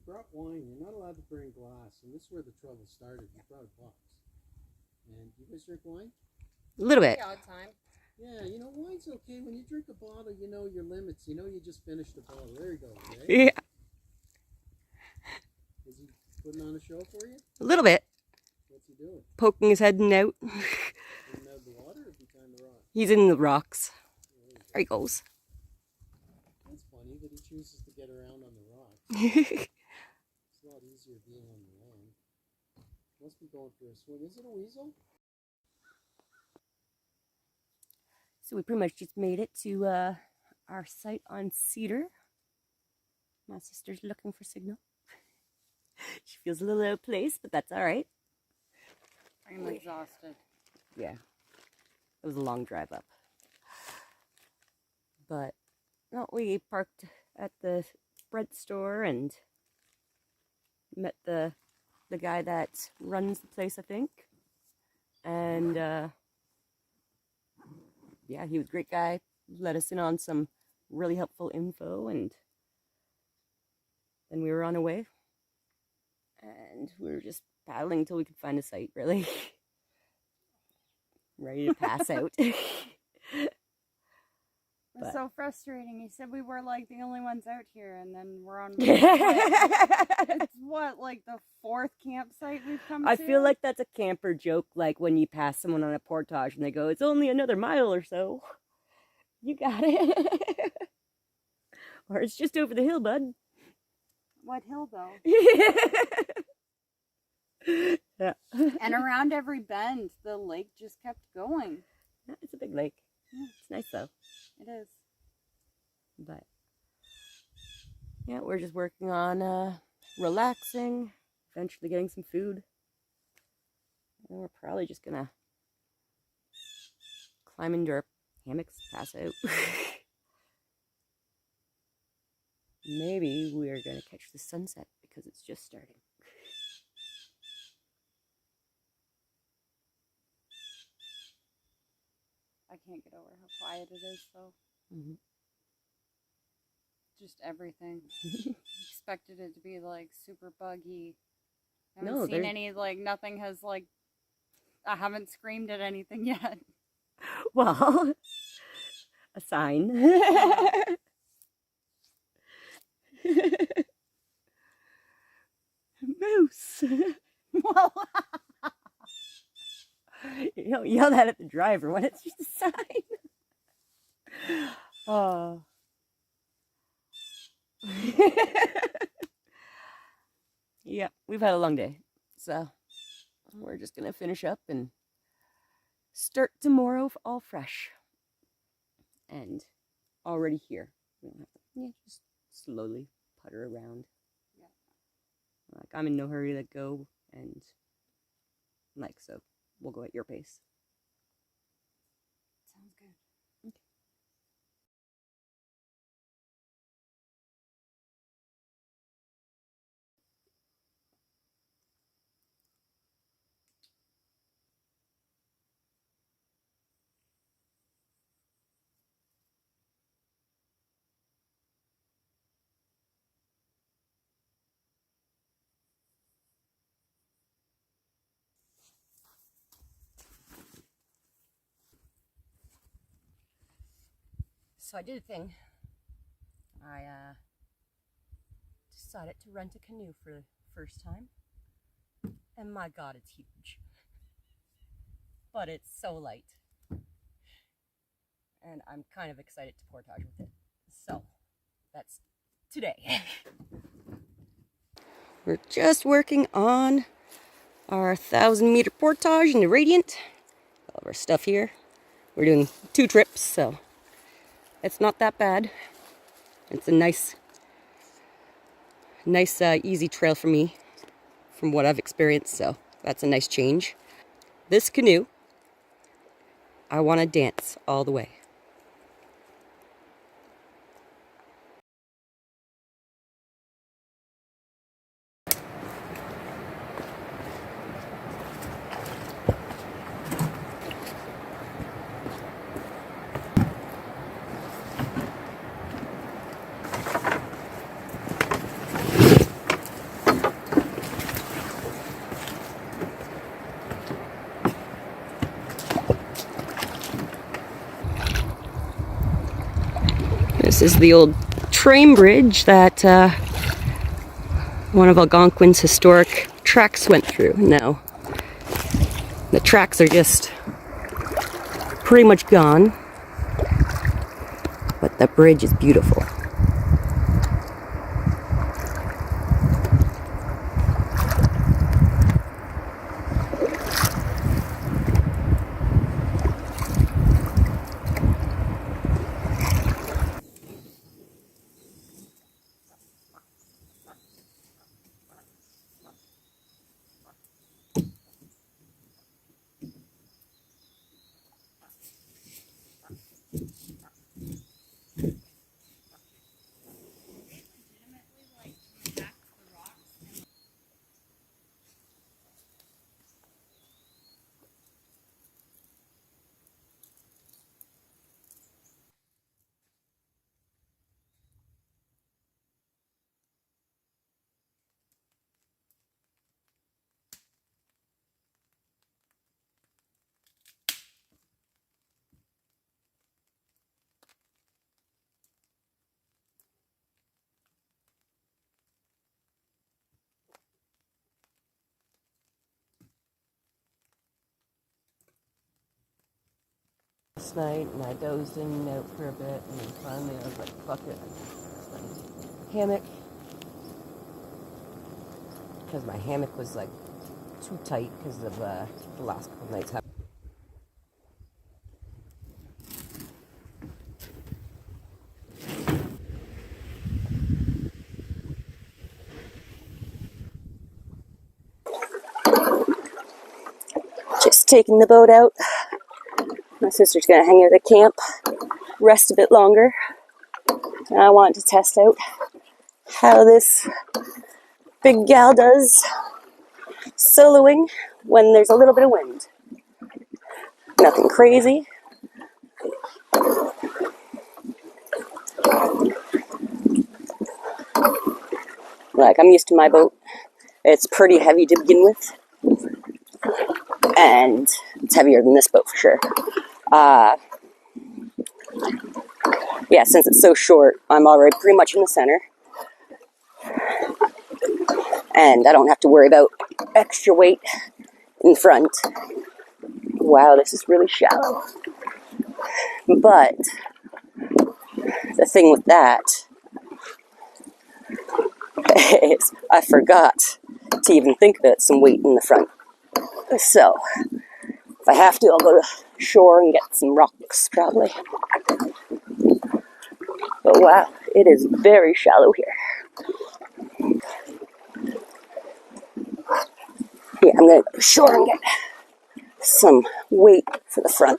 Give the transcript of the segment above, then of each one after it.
brought wine. You're not allowed to bring glass, and this is where the trouble started. You brought a box. And you guys drink wine? A little bit. The odd time. Yeah, you know, wine's okay. When you drink a bottle, you know your limits. You know you just finished a bottle. There you go, right? Yeah. Is he putting on a show for you? A little bit. What's he doing? Poking his head out. Is he out of the water or is he behind the rock? He's in the rocks. There he goes. That's funny that he chooses to get around on the rock. So It's a lot easier being on the land. Must be going for a swim. Is it a weasel? we pretty much just made it to our site on Cedar. My sister's looking for signal. She feels a little out of place, but that's all right. I'm exhausted. Yeah, it was a long drive up. But no, we parked at the bread store and met the guy that runs the place, I think. And yeah, he was a great guy. Let us in on some really helpful info, and then we were on our way. And we were just paddling until we could find a site, really. Ready to pass out. It was so frustrating. He said we were like the only ones out here, and then we're on. It's what, like the fourth campsite we've come to? I feel like that's a camper joke, like when you pass someone on a portage and they go, "It's only another mile or so." You got it. Or it's just over the hill, bud. What hill though? Yeah. And around every bend, the lake just kept going. Yeah, it's a big lake. Yeah. It's nice though. It is. But yeah, we're just working on relaxing, eventually getting some food. And we're probably just gonna climb into our hammocks, pass out. Maybe we're gonna catch the sunset because it's just starting. I can't get over how quiet it is though. Mm-hmm. Just everything. Expected it to be like super buggy. I No, haven't seen there's- any, like nothing has like, I haven't screamed at anything yet. Well, a sign. Moose. Well, You don't yell that at the driver when it's just a sign. Oh. Yeah, we've had a long day. So we're just going to finish up and start tomorrow all fresh. And already here. We don't have to, just slowly putter around. Yeah. Like, I'm in no hurry to go, and like, so we'll go at your pace. sounds good. Okay. So I did a thing. I decided to rent a canoe for the first time. And my God, it's huge. But it's so light. And I'm kind of excited to portage with it. So, that's today. We're just working on our 1,000-meter portage in the Radiant. All of our stuff here. We're doing 2 trips, so it's not that bad. It's a nice, easy trail for me, from what I've experienced, so that's a nice change. This canoe, I want to dance all the way. is the old train bridge that one of Algonquin's historic tracks went through. Now, the tracks are just pretty much gone, but the bridge is beautiful. Last night, and I dozed in and out for a bit, and then finally I was like, fuck it. Hammock. Because my hammock was like too tight because of the last couple nights. Just taking the boat out. My sister's gonna hang out at camp, rest a bit longer. And I want to test out how this big gal does soloing when there's a little bit of wind. Nothing crazy. Like, I'm used to my boat. It's pretty heavy to begin with. And it's heavier than this boat for sure. Yeah, since it's so short, I'm already pretty much in the center. And I don't have to worry about extra weight in front. Wow, this is really shallow. But the thing with that is I forgot to even think about some weight in the front. So, if I have to, I'll go to shore and get some rocks, probably. But wow, it is very shallow here. Yeah, I'm going to go to shore and get some weight for the front.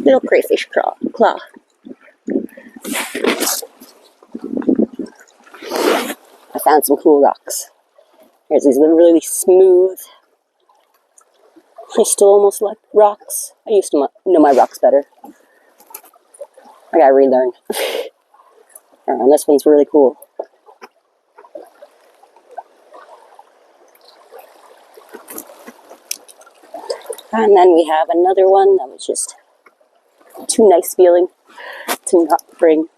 Little crayfish claw. I found some cool rocks. There's these little really smooth, crystal almost like rocks. I used to know my rocks better. I gotta relearn. And this one's really cool. And then we have another one that was just too nice feeling to not bring.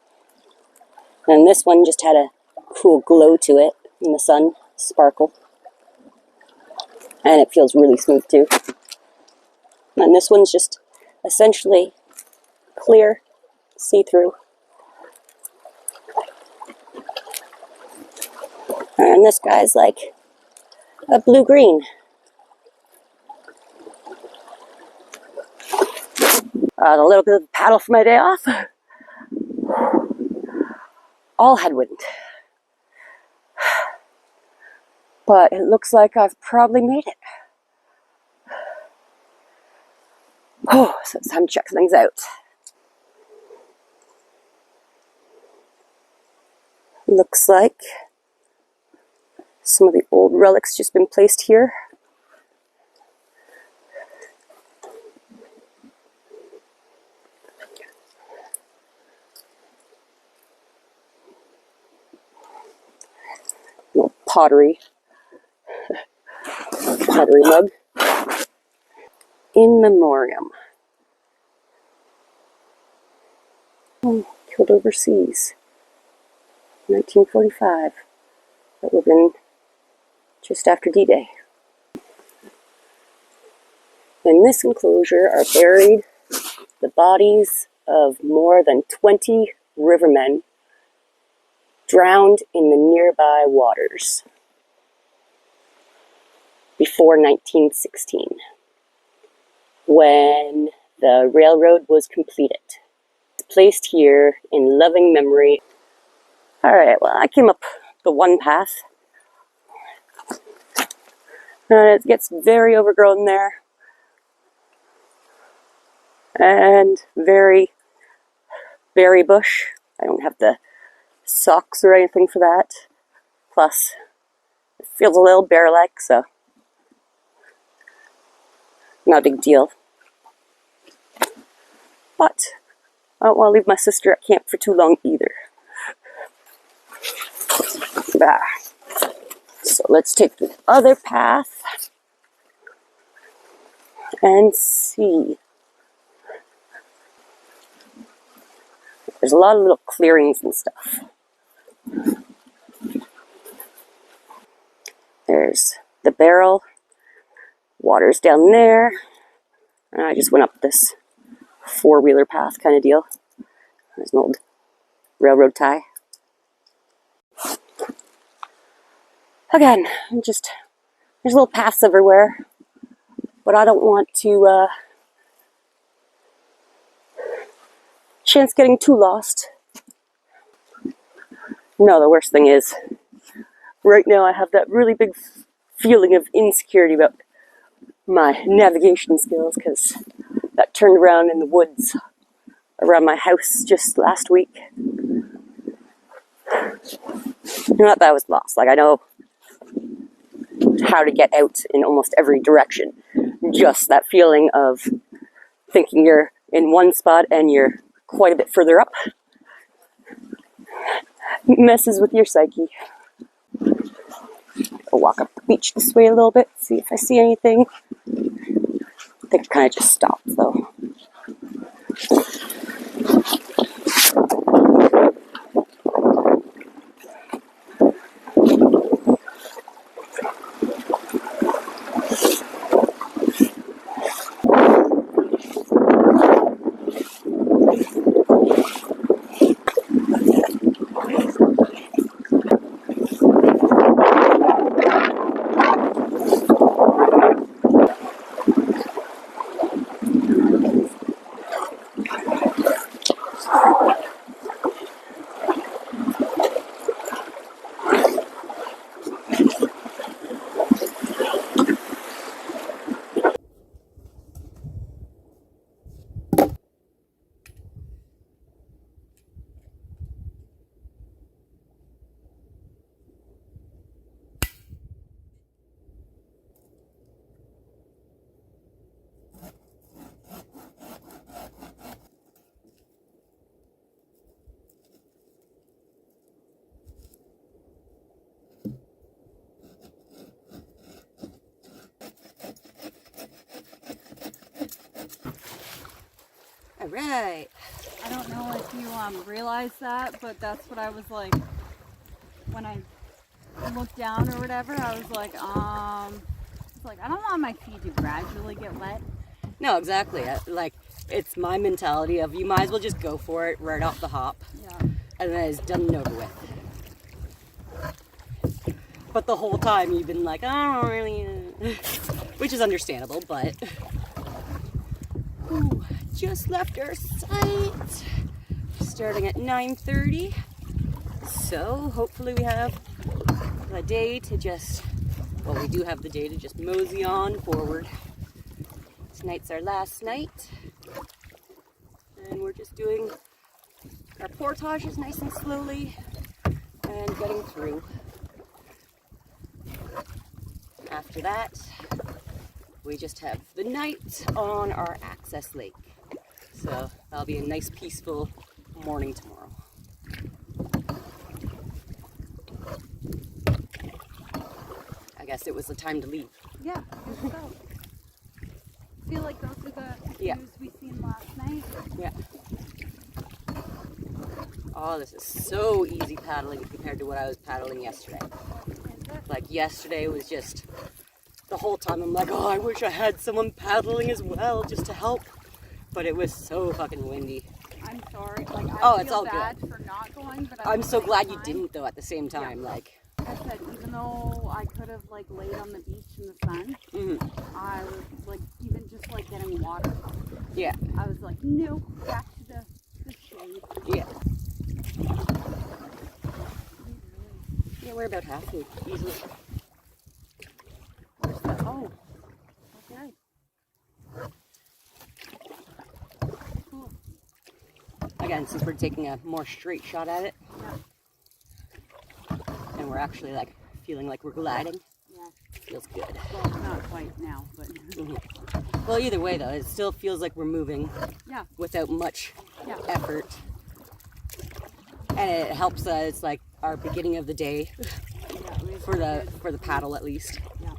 And this one just had a cool glow to it in the sun, sparkle. And it feels really smooth too. And this one's just essentially clear, see-through. And this guy's like a blue-green. A little bit of paddle for my day off. all headwind. But it looks like I've probably made it. Oh, so it's time to check things out. Looks like some of the old relics just been placed here. Little pottery mug. In memoriam. Killed overseas. 1945. That would have been just after D-Day. In this enclosure are buried the bodies of more than 20 rivermen drowned in the nearby waters before 1916, when the railroad was completed. It's placed here in loving memory. Alright, well, I came up the one path. It gets very overgrown there. And very berry bush. I don't have the socks or anything for that. Plus, it feels a little bear-like, so not a big deal. But I don't want to leave my sister at camp for too long either. So let's take the other path and see. There's a lot of little clearings and stuff. There's the barrel, water's down there, and I just went up this four-wheeler path kind of deal. There's an old railroad tie. Again, there's little paths everywhere, but I don't want to chance getting too lost. No, the worst thing is, right now I have that really big feeling of insecurity about my navigation skills, because that turned around in the woods around my house just last week. Not that I was lost, like I know how to get out in almost every direction. Just that feeling of thinking you're in one spot and you're quite a bit further up messes with your psyche. I'll walk up the beach this way a little bit, see if I see anything. I think it kind of just stopped though. All right. I don't know if you realize that, but that's what I was like when I looked down or whatever. I was like, I don't want my feet to gradually get wet. No, exactly. Like, it's my mentality of you might as well just go for it right off the hop. Yeah. And then it's done and over with. But the whole time you've been like, I don't really, which is understandable, but ooh, just left our site. Starting at 9:30. So hopefully we have the day to just, well, we do have the day to just mosey on forward. Tonight's our last night, and we're just doing our portages nice and slowly and getting through. After that, we just have the night on our access lake. So that'll be a nice peaceful morning tomorrow. I guess it was the time to leave. Yeah, I guess so. I feel like those are the Yeah. views we seen last night. Yeah. Oh, this is so easy paddling compared to what I was paddling yesterday. Is it? Like yesterday was just, the whole time I'm like, oh, I wish I had someone paddling as well just to help. But it was so fucking windy. I'm sorry. Like, I Oh, feel it's all bad good. for not going, but I'm at the so same glad you time, didn't though at the same time. Yeah. Like, I said, even though I could have like laid on the beach in the sun, I was like, even just like getting water. yeah, I was like, nope, back to the shade. yeah. Yeah, we're about halfway, easily. Where's the, oh, okay. Cool. Again, since we're taking a more straight shot at it, Yeah, and we're actually like feeling like we're gliding, yeah. feels good. Well, not quite now, but Well, either way though, it still feels like we're moving yeah, without much yeah. effort. And it helps us like our beginning of the day Yeah, we for the paddle at least. Yeah.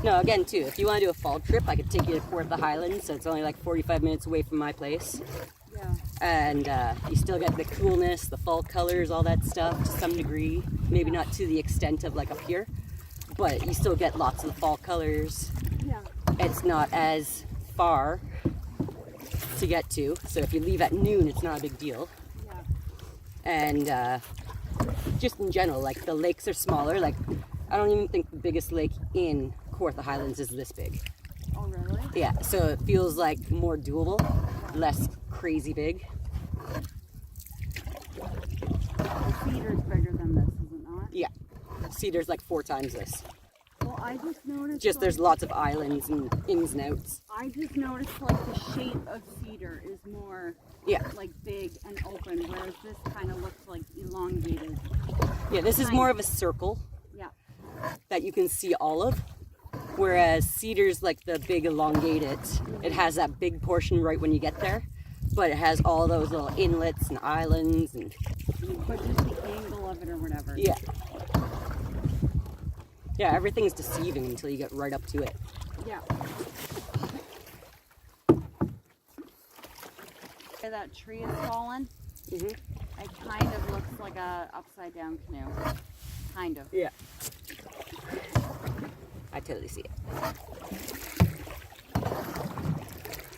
No, again too, if you want to do a fall trip, I could take you to Port of the Highlands, so it's only like 45 minutes away from my place. Yeah. And you still get the coolness, the fall colors, all that stuff to some degree. Maybe not to the extent of like up here, but you still get lots of the fall colors. Yeah. It's not as far to get to, so if you leave at noon, it's not a big deal. Yeah. And just in general, like the lakes are smaller. Like I don't even think the biggest lake in Kawartha Highlands is this big. Oh, really? Yeah, so it feels like more doable, less crazy big. The cedar's bigger than this, is it not? Yeah, Cedar's like 4 times this. Well, I just noticed. Just like, there's lots of islands and ins and outs. I just noticed like the shape of cedar is more Yeah, like big and open, whereas this kind of looks like elongated. yeah. This is more of a circle Yeah. that you can see all of, whereas Cedar's like the big elongated. It has that big portion right when you get there, but it has all those little inlets and islands and But just the angle of it or whatever. yeah. Yeah, everything's deceiving until you get right up to it. Yeah. Where that tree is fallen, Mm-hmm. it kind of looks like a upside down canoe. Kind of. Yeah. I totally see it.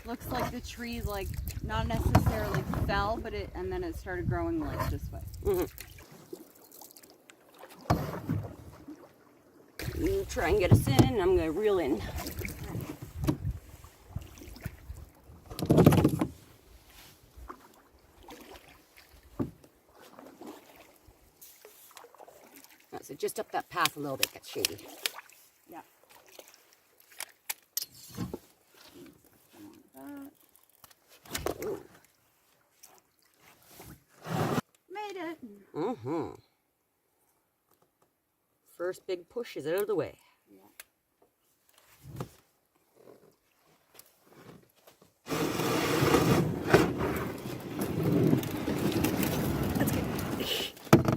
Looks like the tree like not necessarily fell, but it and then it started growing like this way. Mm-hmm. You try and get us in, I'm gonna reel in. So just up that path a little bit gets shady. Yeah. Ooh. Made it. Mm-hmm. First big push is out of the way. Yeah. That's good.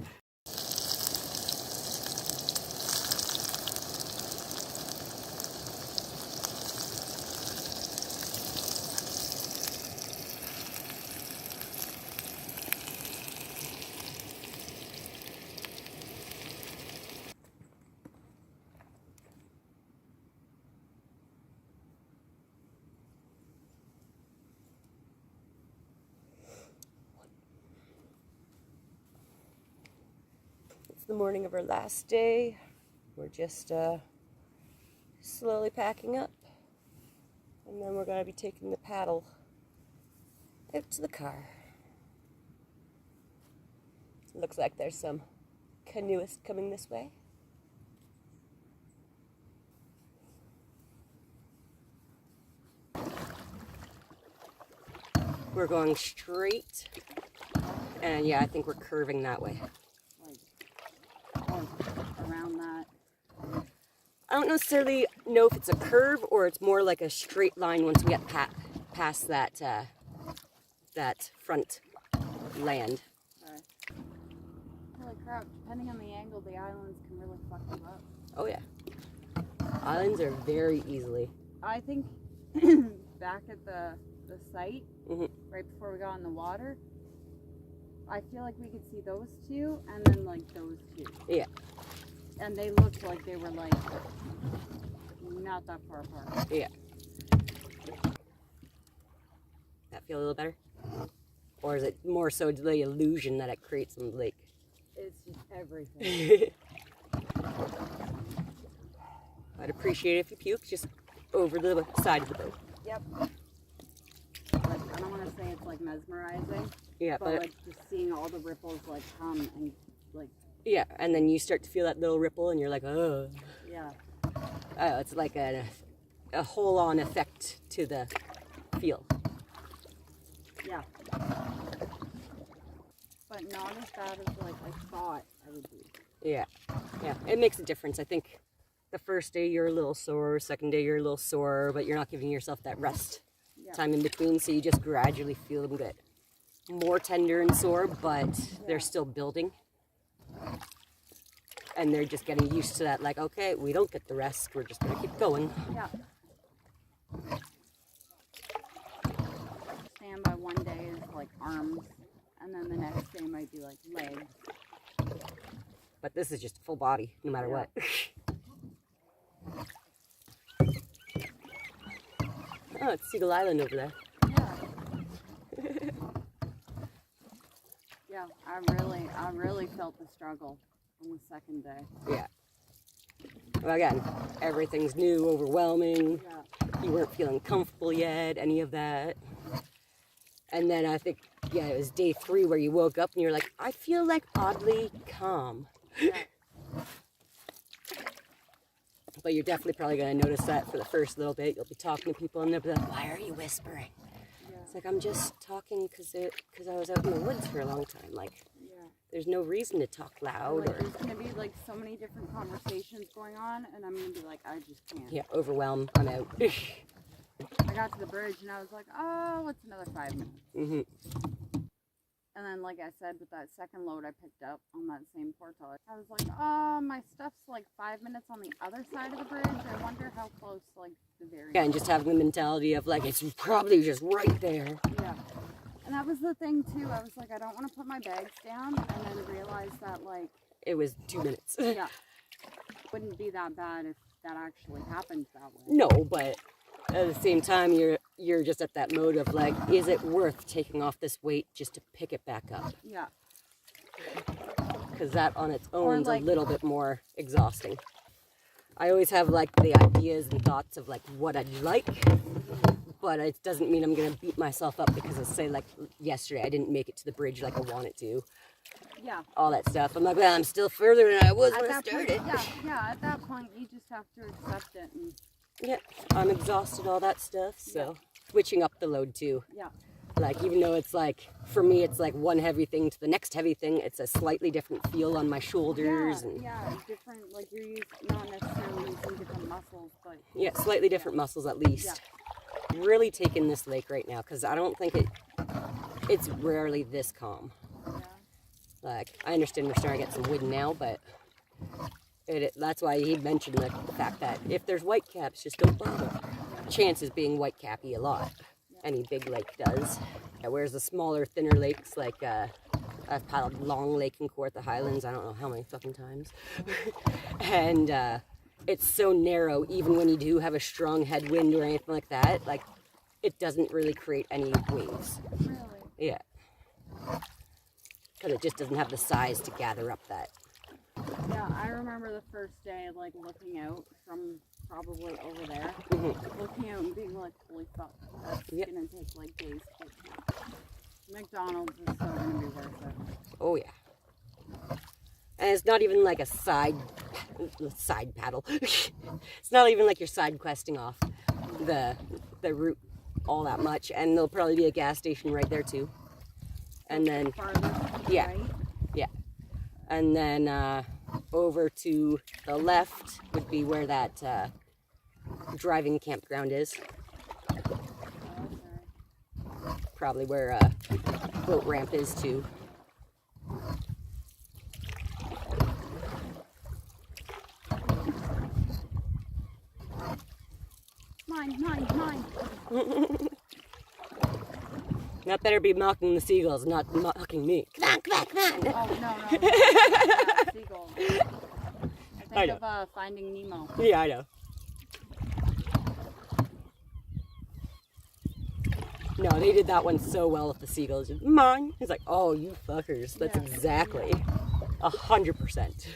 It's the morning of our last day. We're just slowly packing up. And then we're going to be taking the paddle out to the car. Looks like there's some canoeists coming this way. We're going straight, and yeah, I think we're curving that way. Like, around that. I don't necessarily know if it's a curve or it's more like a straight line once we get past that that front land. Okay. Holy crap, depending on the angle, the islands can really fuck you up. Oh yeah. Islands are very easily. I think back at the site, right before we got in the water, I feel like we could see those two and then like those two. Yeah. And they looked like they were like not that far apart. Yeah. That feel a little better? Or is it more so the illusion that it creates in the lake? It's just everything. I'd appreciate it if you puke just over the side of the boat. Yep. Like, I don't want to say it's like mesmerizing. Yeah, but like just seeing all the ripples like come and like. Yeah, and then you start to feel that little ripple, and you're like, oh. Yeah. It's like a whole-on effect to the feel. Yeah. But not as bad as like I thought I would be. Yeah, yeah, it makes a difference. I think the first day you're a little sore, second day you're a little sore, but you're not giving yourself that rest time in between, so you just gradually feel them get more tender and sore, but they're still building. And they're just getting used to that, like, okay, we don't get the rest, we're just gonna keep going. Yeah. Standby one day is like arms, and then the next day might be like legs. But this is just full body, no matter what. Oh, it's Seagull Island over there. Yeah. Yeah, I really felt the struggle on the second day. Yeah. Well, again, everything's new, overwhelming. Yeah. You weren't feeling comfortable yet, any of that. And then I think, yeah, it was day 3 where you woke up and you're like, I feel like oddly calm. Yeah. But you're definitely probably going to notice that for the first little bit. You'll be talking to people and they'll be like, why are you whispering? Yeah. It's like, I'm just talking because I was out in the woods for a long time. Like, there's no reason to talk loud. Like, there's going to be like so many different conversations going on, and I'm going to be like, I just can't. Yeah, overwhelmed. I'm out. I got to the bridge and I was like, oh, what's another 5 minutes? And then, like I said, with that second load I picked up on that same portage, I was like, oh, my stuff's like 5 minutes on the other side of the bridge. I wonder how close, like, the very... Yeah, and just having the mentality of, like, it's probably just right there. Yeah. And that was the thing, too. I was like, I don't want to put my bags down, and then realize that, like... It was 2 minutes. Yeah. It wouldn't be that bad if that actually happened that way. No, but at the same time, you're just at that mode of, like, is it worth taking off this weight just to pick it back up? Yeah. Because that on its own is like, a little bit more exhausting. I always have, like, the ideas and thoughts of, like, what I'd like, but it doesn't mean I'm going to beat myself up because, say, like, yesterday I didn't make it to the bridge like I wanted to. Yeah. All that stuff. I'm like, well, I'm still further than I was when I started. Yeah, at that point, you just have to accept it. And... Yeah, I'm exhausted, all that stuff, so switching up the load, too. Yeah. Like, even though it's like, for me, it's like one heavy thing to the next heavy thing, it's a slightly different feel on my shoulders. Yeah, different, like you're using, not necessarily using different muscles, but... Yeah, slightly different muscles at least. Yeah. Really taking this lake right now, because I don't think it's rarely this calm. Yeah. Like, I understand we're starting to get some wind now, but that's why he mentioned the fact that if there's whitecaps, just don't bother. Chances being whitecappy a lot. Any big lake does. Yeah, whereas the smaller, thinner lakes, like I've paddled Long Lake in Kawartha Highlands, I don't know how many fucking times. And it's so narrow, even when you do have a strong headwind or anything like that, like, it doesn't really create any waves. Really? Yeah. Because it just doesn't have the size to gather up that. Yeah, I remember the first day, like, looking out from probably over there, looking out and being like, holy fuck, that's gonna take, like, days to get to. McDonald's is so gonna be worth it. Oh, yeah. And it's not even like a side paddle. It's not even like you're side questing off the route all that much. And there'll probably be a gas station right there too. And then, yeah, Right? yeah. And then over to the left would be where that driving campground is. Probably where a boat ramp is too. Mine. That better be mocking the seagulls, not mocking me. Come on. Oh, no. Seagull. I think of Finding Nemo. Yeah, I know. No, they did that one so well with the seagulls. Just, mine. He's like, oh, you fuckers. That's exactly 100%.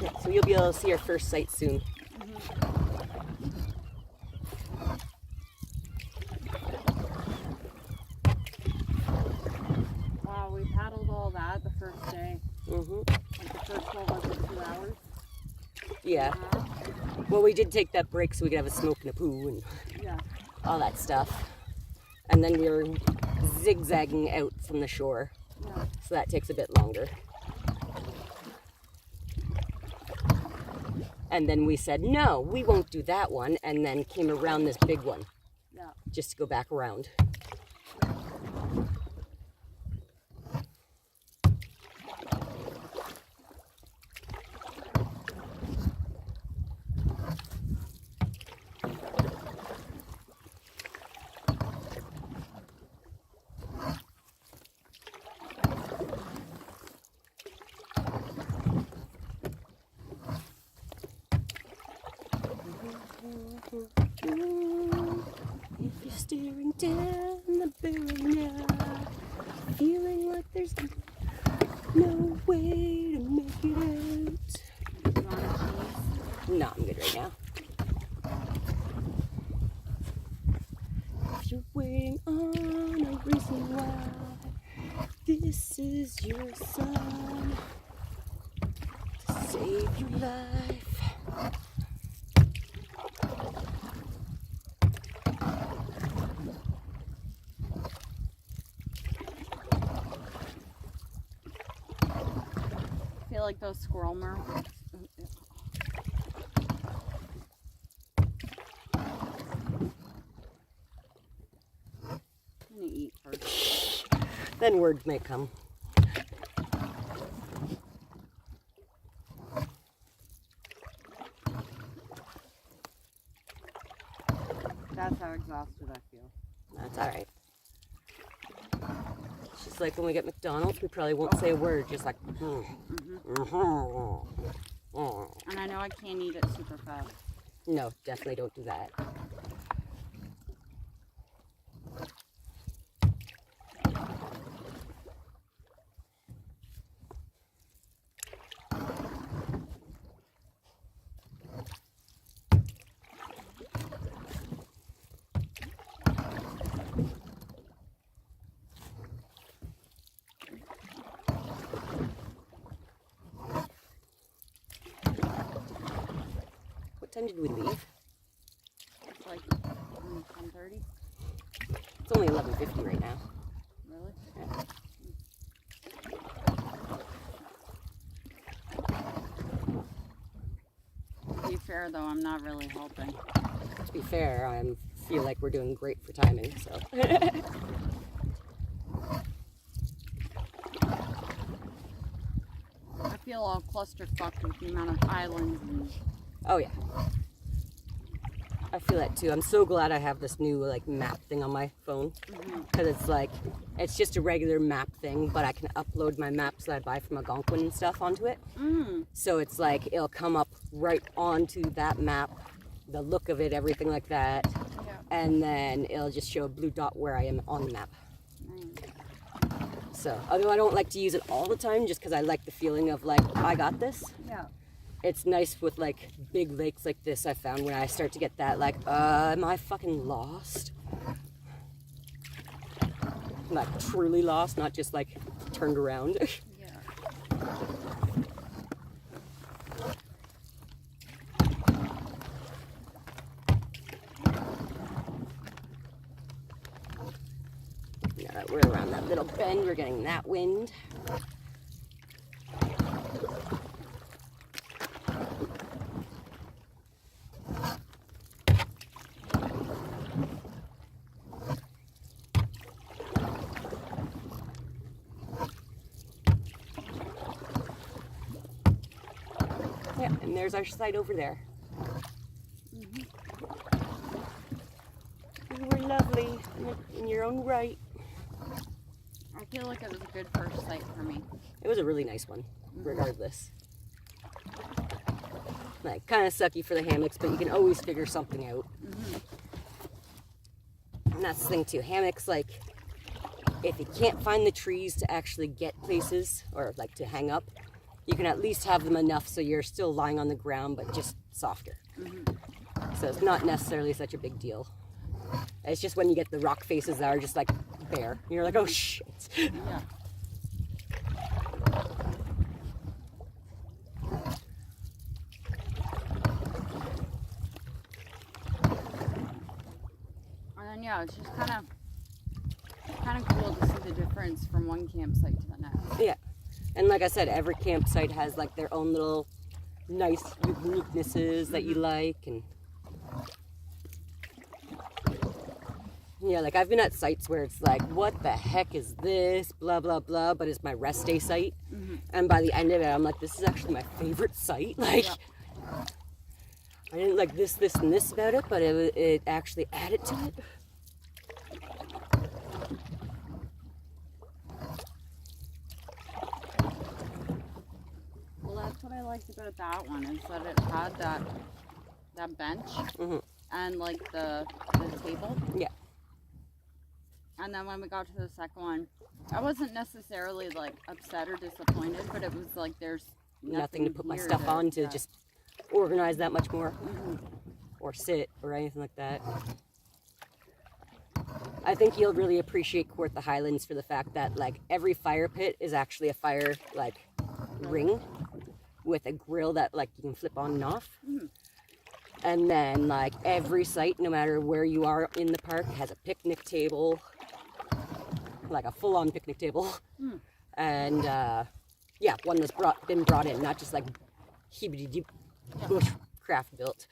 Yeah, so you'll be able to see our first sight soon. Wow, we paddled all that the first day. Like the first one was 2 hours. Yeah. Well, we did take that break so we could have a smoke and a poo and all that stuff. And then we were zigzagging out from the shore. Yeah. So that takes a bit longer. And then we said, no, we won't do that one. And then came around this big one. Yeah. Just to go back around. If you're staring down the barrel now, feeling like there's no way to make it out. No, I'm good right now. If you're waiting on a reason why, this is your sign to save your life. I feel like those squirrel marks. I'm gonna eat first. Then words may come. That's how exhausted I feel. That's alright. It's just like when we get McDonald's, we probably won't say a word, just like, And I know I can't eat it super fast. No, definitely don't do that. What time did we leave? It's like 10:30. It's only 11:50 right now. Really? Yeah. To be fair though, I'm not really helping. To be fair, I feel like we're doing great for timing, so. I feel all clusterfucked with the amount of islands and Oh yeah. I feel that too. I'm so glad I have this new like map thing on my phone, because it's like, it's just a regular map thing, but I can upload my maps that I buy from Algonquin and stuff onto it. So it's like, it'll come up right onto that map, the look of it, everything like that. And then it'll just show a blue dot where I am on the map. So, although I don't like to use it all the time, just because I like the feeling of like, I got this. yeah. It's nice with like big lakes like this. I found when I start to get that like, am I fucking lost? like truly lost, not just like turned around. Yeah. Now that we're around that little bend, we're getting that wind. Yeah, and there's our site over there. You were lovely in your own right. I feel like it was a good first sight for me. It was a really nice one, regardless. Like, kind of sucky for the hammocks, but you can always figure something out. And that's the thing too. Hammocks, like, if you can't find the trees to actually get places or like to hang up, you can at least have them enough so you're still lying on the ground, but just softer. So it's not necessarily such a big deal. It's just when you get the rock faces that are just like bare, you're like, oh shit. Yeah. And then yeah, it's just kind of cool to see the difference from one campsite to the next. Yeah. And like I said, every campsite has like their own little nice uniquenesses that you like. And yeah, like I've been at sites where it's like, what the heck is this? Blah, blah, blah. But it's my rest day site. And by the end of it, I'm like, this is actually my favorite site. Like, I didn't like this, and this about it, but it actually added to it. Well, that's what I liked about that one, is that it had that bench and like the table. Yeah. And then when we got to the second one, I wasn't necessarily like upset or disappointed, but it was like there's Nothing to put my here stuff on to just organize that much more. Or sit or anything like that. I think you'll really appreciate Kawartha Highlands for the fact that like every fire pit is actually a fire like ring with a grill that like you can flip on and off. And then like every site, no matter where you are in the park, has a picnic table, like a full-on picnic table. And yeah, one that's been brought in, not just like heebity bushcraft built.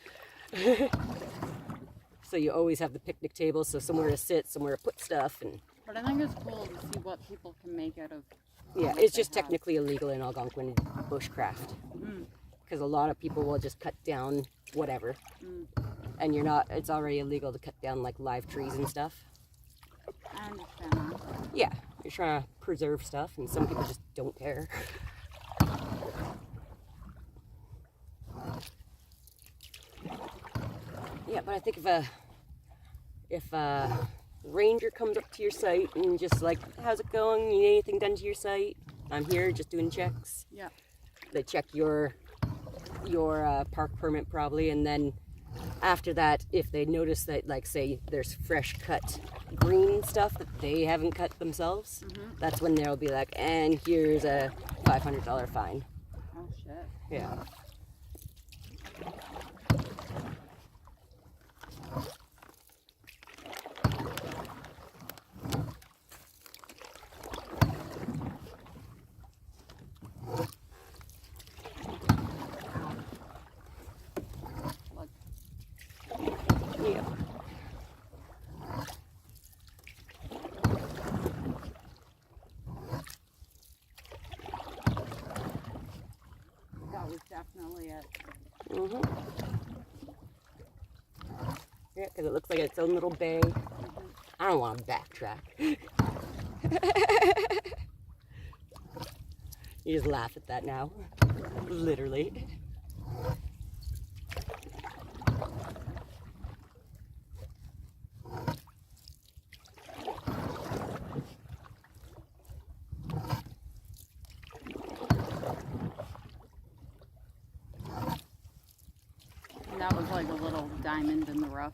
So you always have the picnic table, so somewhere to sit, somewhere to put stuff. And But I think it's cool to see what people can make out of. yeah, it's just technically illegal in Algonquin bushcraft. Because a lot of people will just cut down whatever. And it's already illegal to cut down like live trees and stuff. I understand that. Yeah, you're trying to preserve stuff, and some people just don't care. Yeah, but I think if a ranger comes up to your site and just like, how's it going? You need anything done to your site? I'm here just doing checks. Yeah. They check your park permit probably, and then after that, if they notice that, like, say there's fresh cut green stuff that they haven't cut themselves, that's when they'll be like, and here's a $500 fine. Oh shit. Yeah. Look. Yeah. That was definitely it. Yeah, because it looks like its own little bay. I don't want to backtrack. You just laugh at that now. Literally. And that was like a little diamond in the rough.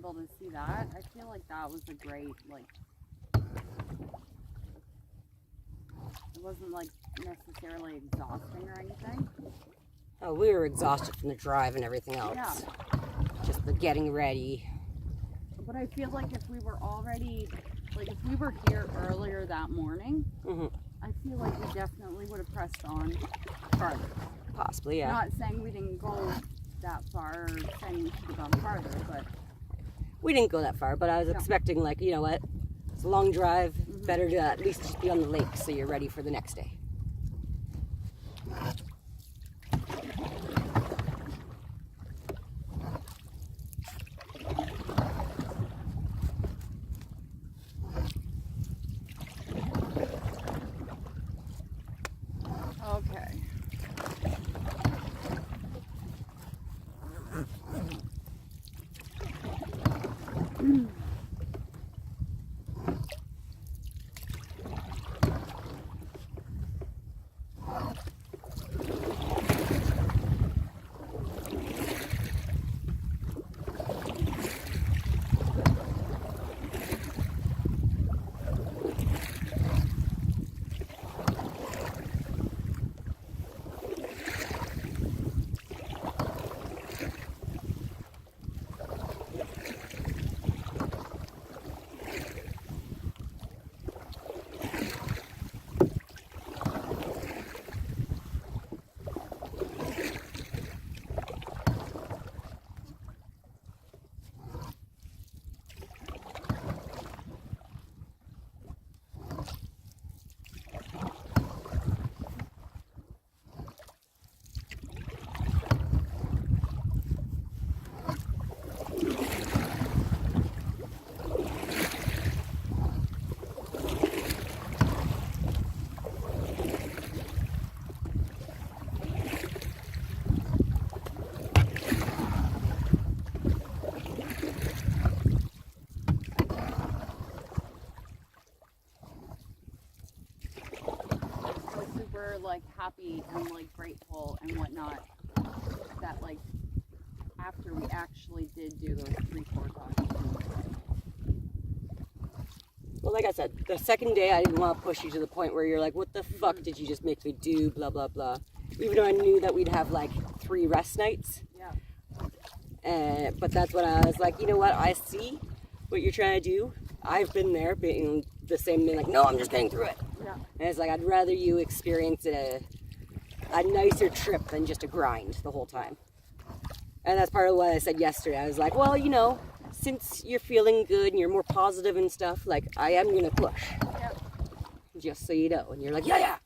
able to see that. I feel like that was a great, like, it wasn't like necessarily exhausting or anything. Oh, we were exhausted from the drive and everything else. Yeah. Just the getting ready. But I feel like if we were already, like if we were here earlier that morning, I feel like we definitely would have pressed on farther. Possibly, yeah. Not saying we didn't go that far or saying we should have gone farther, but... We didn't go that far, but I was expecting, like, you know what? It's a long drive. Better to at least just be on the lake so you're ready for the next day. Okay. Like happy and like grateful and whatnot that like after we actually did do those 3-4 times. Well, like I said, the second day I didn't want to push you to the point where you're like, what the fuck did you just make me do, blah blah blah, even though I knew that we'd have like 3 rest nights. But that's when I was like, you know what, I see what you're trying to do. I've been there being the same thing, like, no, I'm just getting through it. And it's like, I'd rather you experience a nicer trip than just a grind the whole time. And that's part of what I said yesterday. I was like, well, you know, since you're feeling good and you're more positive and stuff, like, I am going to push. Just so you know. And you're like, yeah.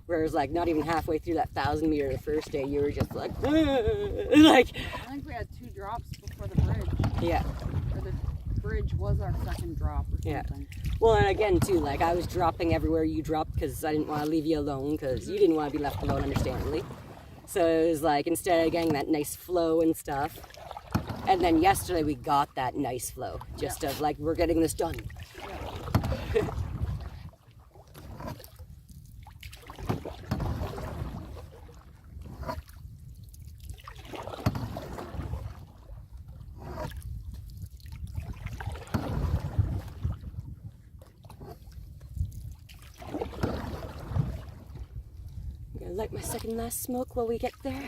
Whereas, like, not even halfway through that 1,000-meter the first day, you were just like, like. I think we had 2 drops before the bridge. Yeah. Or the bridge was our second drop or something. Yeah. Well, and again, too, like, I was dropping everywhere you dropped because I didn't want to leave you alone because you didn't want to be left alone, understandably. So it was like, instead of getting that nice flow and stuff, and then yesterday we got that nice flow, just of like, we're getting this done. Light my second last smoke while we get there.